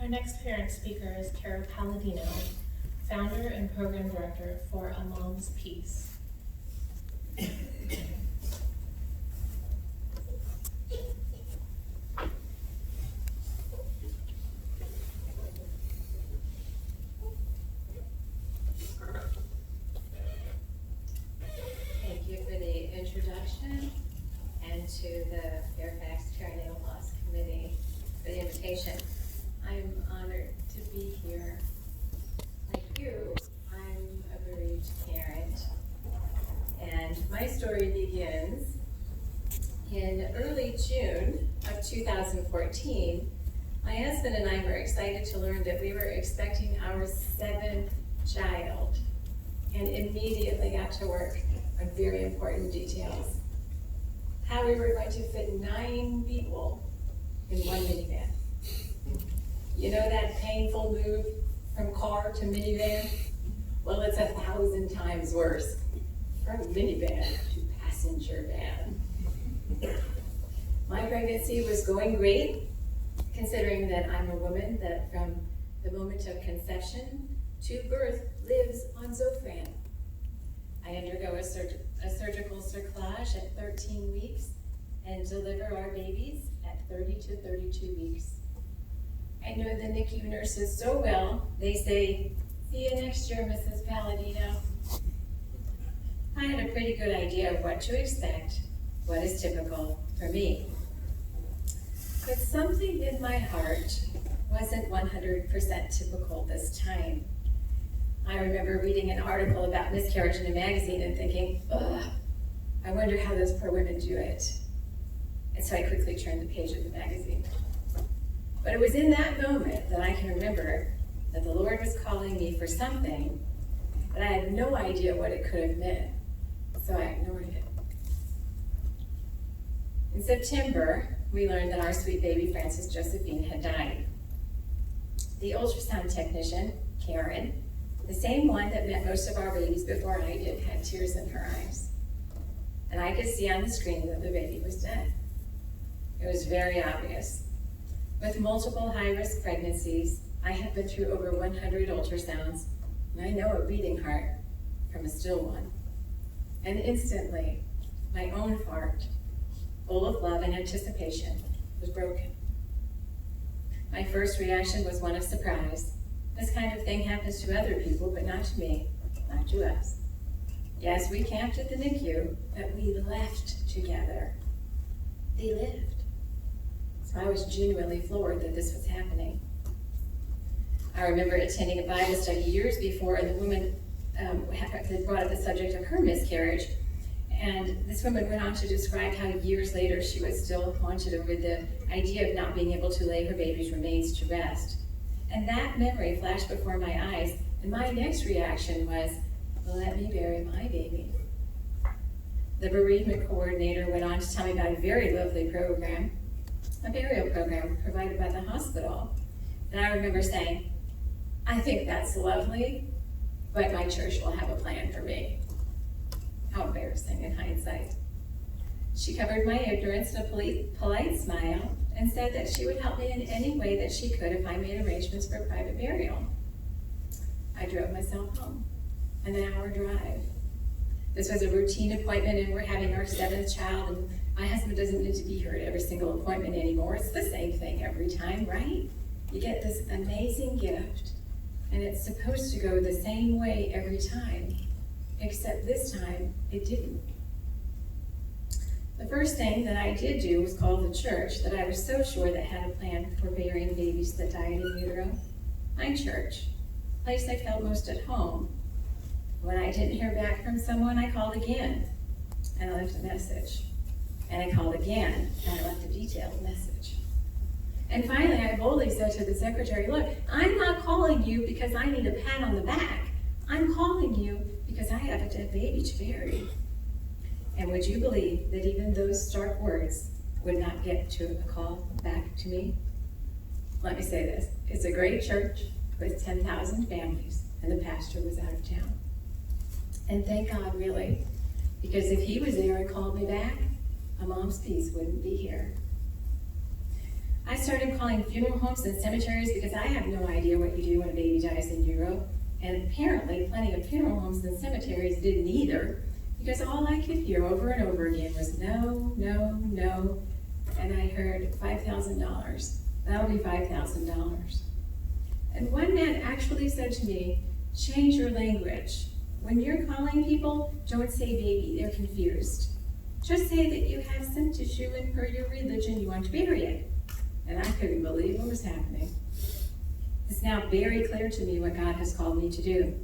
Our next parent speaker is Kara Palladino, founder and program director for A Mom's Peace. Thank you for the introduction and to the Fairfax Perinatal Loss Committee for the invitation. I'm honored to be here. Like you, I'm a bereaved parent, and my story begins in early June of 2014. My husband and I were excited to learn that we were expecting our 7th child, and immediately got to work on very important details. How we were going to fit 9 people in one minivan. You know that painful move from car to minivan? Well, it's 1,000 times worse. From minivan to passenger van. My pregnancy was going great, considering that I'm a woman that from the moment of conception to birth lives on Zofran. I undergo a surgical cerclage at 13 weeks and deliver our babies at 30 to 32 weeks. I know the NICU nurses so well, they say, "See you next year, Mrs. Palladino." I had a pretty good idea of what to expect, what is typical for me. But something in my heart wasn't 100% typical this time. I remember reading an article about miscarriage in a magazine and thinking, ugh, I wonder how those poor women do it. And so I quickly turned the page of the magazine. But it was in that moment that I can remember that the Lord was calling me for something, but I had no idea what it could have meant, so I ignored it. In September, we learned that our sweet baby Frances Josephine had died. The ultrasound technician, Karen, the same one that met most of our babies before I did, had tears in her eyes. And I could see on the screen that the baby was dead. It was very obvious. With multiple high-risk pregnancies, I have been through over 100 ultrasounds, and I know a beating heart from a still one. And instantly, my own heart, full of love and anticipation, was broken. My first reaction was one of surprise. This kind of thing happens to other people, but not to me, not to us. Yes, we camped at the NICU, but we left together. They lived. So I was genuinely floored that this was happening. I remember attending a Bible study years before, and the woman had brought up the subject of her miscarriage. And this woman went on to describe how years later she was still haunted over the idea of not being able to lay her baby's remains to rest. And that memory flashed before my eyes, and my next reaction was, well, let me bury my baby. The bereavement coordinator went on to tell me about a very lovely program, a burial program provided by the hospital. And I remember saying, I think that's lovely, but my church will have a plan for me. How embarrassing in hindsight. She covered my ignorance in a polite smile and said that she would help me in any way that she could if I made arrangements for a private burial. I drove myself home, an hour drive. This was a routine appointment, and we're having our 7th child, and my husband doesn't need to be here at every single appointment anymore. It's the same thing every time, right? You get this amazing gift, and it's supposed to go the same way every time, except this time it didn't. The first thing that I did do was call the church that I was so sure that had a plan for burying babies that died in utero. My church, the place I felt most at home. When I didn't hear back from someone, I called again, and I left a message. And I called again, and I left a detailed message. And finally, I boldly said to the secretary, look, I'm not calling you because I need a pat on the back. I'm calling you because I have a dead baby to bury. And would you believe that even those stark words would not get to a call back to me? Let me say this. It's a great church with 10,000 families, and the pastor was out of town. And thank God, really, because if he was there and called me back, A Mom's Peace wouldn't be here. I started calling funeral homes and cemeteries because I have no idea what you do when a baby dies in utero. And apparently plenty of funeral homes and cemeteries didn't either, because all I could hear over and over again was no, no, no. And I heard $5,000. That'll be $5,000. And one man actually said to me, change your language. When you're calling people, don't say baby, they're confused. Just say that you have some tissue and per your religion you want to bury it. And I couldn't believe what was happening. It's now very clear to me what God has called me to do.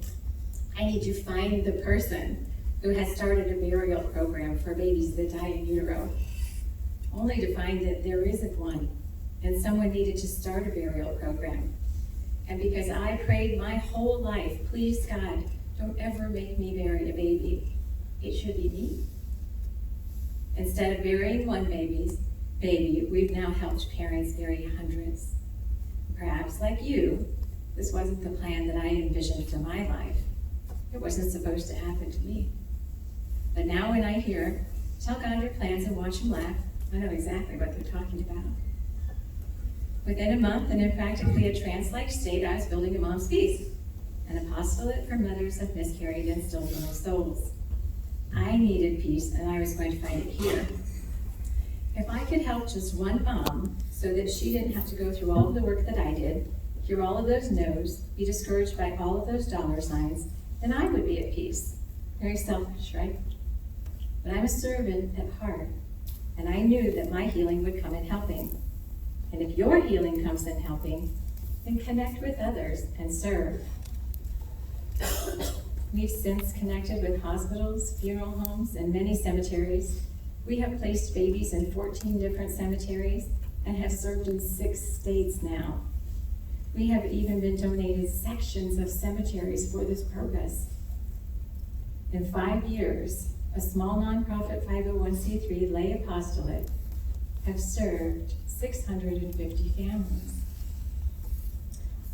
I need to find the person who has started a burial program for babies that die in utero, only to find that there isn't one, and someone needed to start a burial program. And because I prayed my whole life, please God, don't ever make me bury a baby. It should be me. Instead of burying one baby, we've now helped parents bury hundreds. Perhaps like you, this wasn't the plan that I envisioned for my life. It wasn't supposed to happen to me. But now when I hear, tell God your plans and watch him laugh, I know exactly what they're talking about. Within a month and in practically a trance-like state, I was building a Mom's Peace, an apostolate for mothers of miscarried and stillborn souls. I needed peace, and I was going to find it here. If I could help just one mom so that she didn't have to go through all of the work that I did, hear all of those no's, be discouraged by all of those dollar signs, then I would be at peace. Very selfish, right? But I'm a servant at heart, and I knew that my healing would come in helping. And if your healing comes in helping, then connect with others and serve. We've since connected with hospitals, funeral homes, and many cemeteries. We have placed babies in 14 different cemeteries and have served in 6 states now. We have even been donated sections of cemeteries for this purpose. In 5 years, a small nonprofit 501c3 lay apostolate have served 650 families.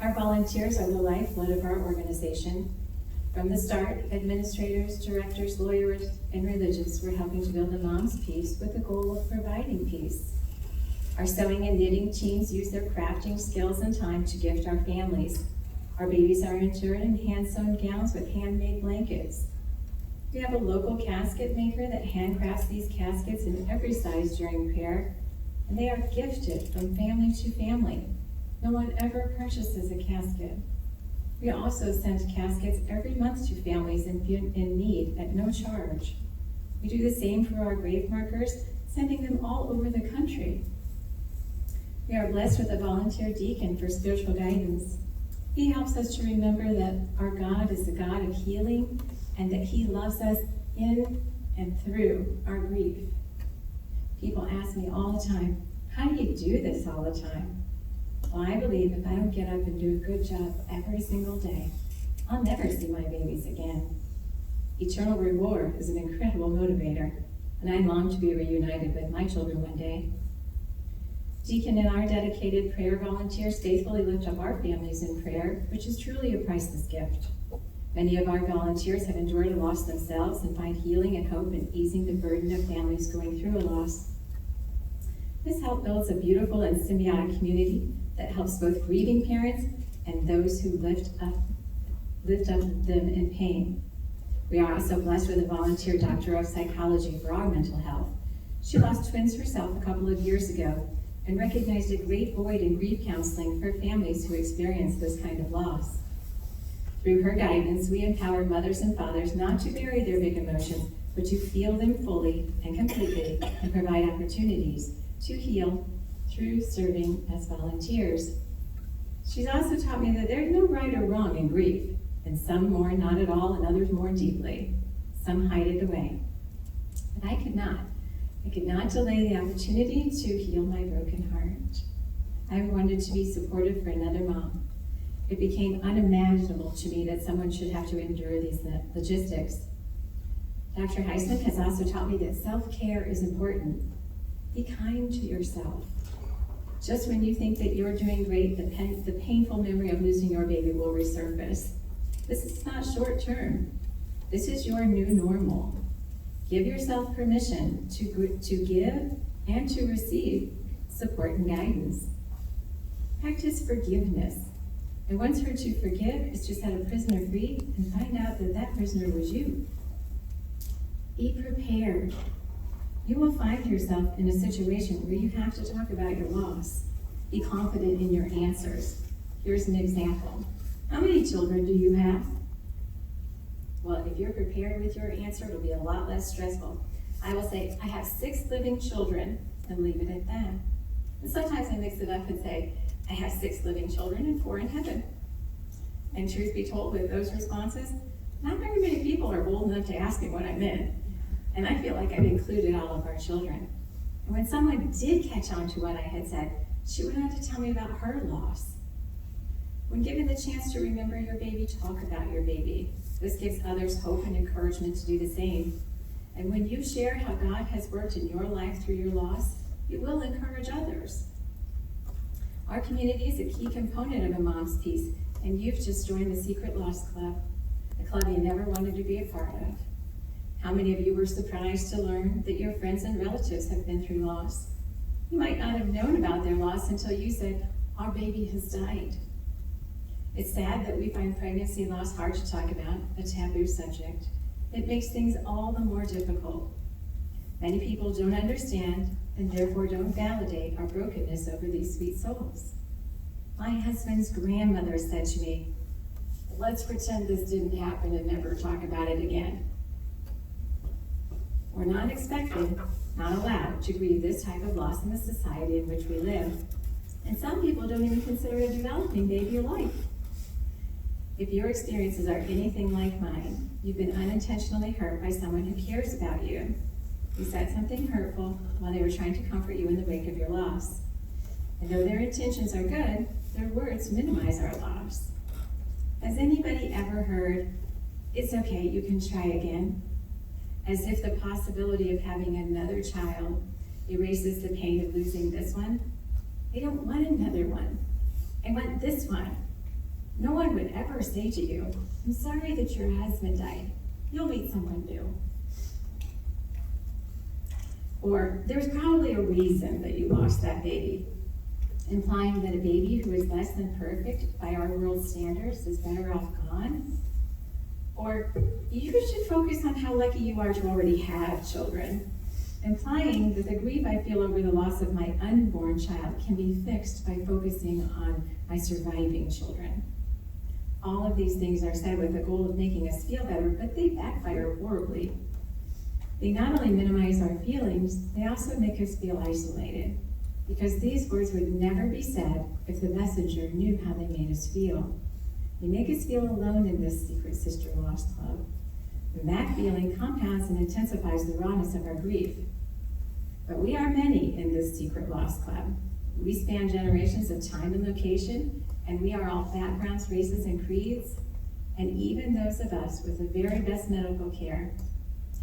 Our volunteers are the lifeblood of our organization. From the start, administrators, directors, lawyers, and religious were helping to build a Mom's Peace with the goal of providing peace. Our sewing and knitting teams use their crafting skills and time to gift our families. Our babies are interred in hand-sewn gowns with handmade blankets. We have a local casket maker that handcrafts these caskets in every size during prayer, and they are gifted from family to family. No one ever purchases a casket. We also send caskets every month to families in need at no charge. We do the same for our grave markers, sending them all over the country. We are blessed with a volunteer deacon for spiritual guidance. He helps us to remember that our God is the God of healing and that he loves us in and through our grief. People ask me all the time, how do you do this all the time? Well, I believe if I don't get up and do a good job every single day, I'll never see my babies again. Eternal reward is an incredible motivator, and I long to be reunited with my children one day. Deacon and our dedicated prayer volunteers faithfully lift up our families in prayer, which is truly a priceless gift. Many of our volunteers have endured a loss themselves and find healing and hope in easing the burden of families going through a loss. This help builds a beautiful and symbiotic community that helps both grieving parents and those who lift up them in pain. We are also blessed with a volunteer doctor of psychology for our mental health. She lost twins herself a couple of years ago and recognized a great void in grief counseling for families who experience this kind of loss. Through her guidance, we empower mothers and fathers not to bury their big emotions, but to feel them fully and completely and provide opportunities to heal through serving as volunteers. She's also taught me that there's no right or wrong in grief, and some mourn not at all and others more deeply. Some hide it away. But I could not delay the opportunity to heal my broken heart. I wanted to be supportive for another mom. It became unimaginable to me that someone should have to endure these logistics. Dr. Heisman has also taught me that self-care is important. Be kind to yourself. Just when you think that you're doing great, the painful memory of losing your baby will resurface. This is not short term. This is your new normal. Give yourself permission to give and to receive support and guidance. Practice forgiveness. And once heard to forgive is to set a prisoner free and find out that that prisoner was you. Be prepared. You will find yourself in a situation where you have to talk about your loss. Be confident in your answers. Here's an example. How many children do you have? Well, if you're prepared with your answer, it'll be a lot less stressful. I will say, I have 6 living children, and leave it at that. And sometimes I mix it up and say, I have 6 living children and 4 in heaven. And truth be told, with those responses, not very many people are bold enough to ask me what I meant. And I feel like I've included all of our children. And when someone did catch on to what I had said, she went on to tell me about her loss. When given the chance to remember your baby, talk about your baby. This gives others hope and encouragement to do the same. And when you share how God has worked in your life through your loss, you will encourage others. Our community is a key component of A Mom's Peace, and you've just joined the Secret Loss Club, a club you never wanted to be a part of. How many of you were surprised to learn that your friends and relatives have been through loss? You might not have known about their loss until you said, our baby has died. It's sad that we find pregnancy loss hard to talk about, a taboo subject. It makes things all the more difficult. Many people don't understand and therefore don't validate our brokenness over these sweet souls. My husband's grandmother said to me, let's pretend this didn't happen and never talk about it again. We're not expected, not allowed to grieve this type of loss in the society in which we live. And some people don't even consider a developing baby a life. If your experiences are anything like mine, you've been unintentionally hurt by someone who cares about you, who said something hurtful while they were trying to comfort you in the wake of your loss. And though their intentions are good, their words minimize our loss. Has anybody ever heard, it's okay, you can try again? As if the possibility of having another child erases the pain of losing this one. I don't want another one. I want this one. No one would ever say to you, I'm sorry that your husband died. You'll meet someone new. Or, there's probably a reason that you lost that baby, implying that a baby who is less than perfect by our world standards is better off gone. Or, you should focus on how lucky you are to already have children, implying that the grief I feel over the loss of my unborn child can be fixed by focusing on my surviving children. All of these things are said with the goal of making us feel better, but they backfire horribly. They not only minimize our feelings, they also make us feel isolated, because these words would never be said if the messenger knew how they made us feel. They make us feel alone in this Secret Sister Loss Club. And that feeling compounds and intensifies the rawness of our grief. But we are many in this Secret Loss Club. We span generations of time and location, and we are all backgrounds, races, and creeds, and even those of us with the very best medical care.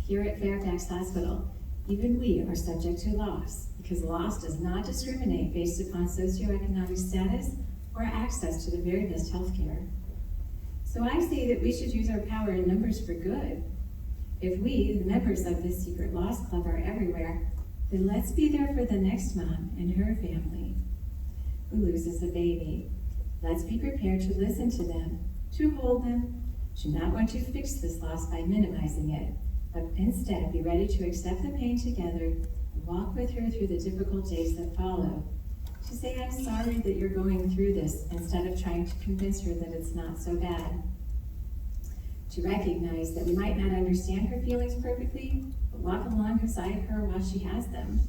Here at Fairfax Hospital, even we are subject to loss, because loss does not discriminate based upon socioeconomic status or access to the very best health care. So I say that we should use our power in numbers for good. If we, the members of this Secret Loss Club, are everywhere, then let's be there for the next mom and her family who loses a baby. Let's be prepared to listen to them, to hold them, to not want to fix this loss by minimizing it, but instead be ready to accept the pain together and walk with her through the difficult days that follow. To say, I'm sorry that you're going through this, instead of trying to convince her that it's not so bad. To recognize that we might not understand her feelings perfectly, but walk alongside her while she has them.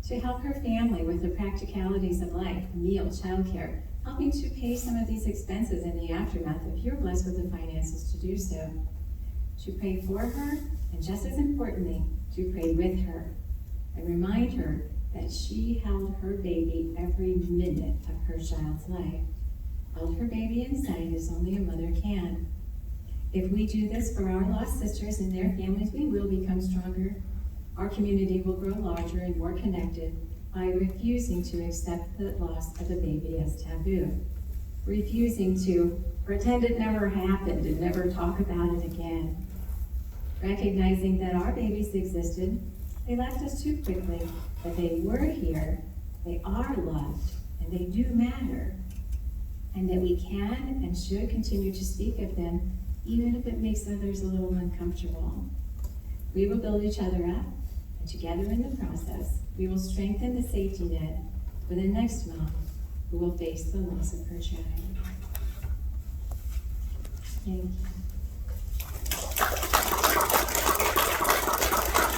To help her family with the practicalities of life, meal, childcare, helping to pay some of these expenses in the aftermath if you're blessed with the finances to do so. To pray for her, and just as importantly, to pray with her, and remind her that she held her baby every minute of her child's life. Held her baby inside as only a mother can. If we do this for our lost sisters and their families, we will become stronger. Our community will grow larger and more connected by refusing to accept the loss of a baby as taboo. Refusing to pretend it never happened and never talk about it again. Recognizing that our babies existed, they left us too quickly, but they were here, they are loved, and they do matter, and that we can and should continue to speak of them, even if it makes others a little uncomfortable. We will build each other up, and together in the process, we will strengthen the safety net for the next mom who will face the loss of her child. Thank you.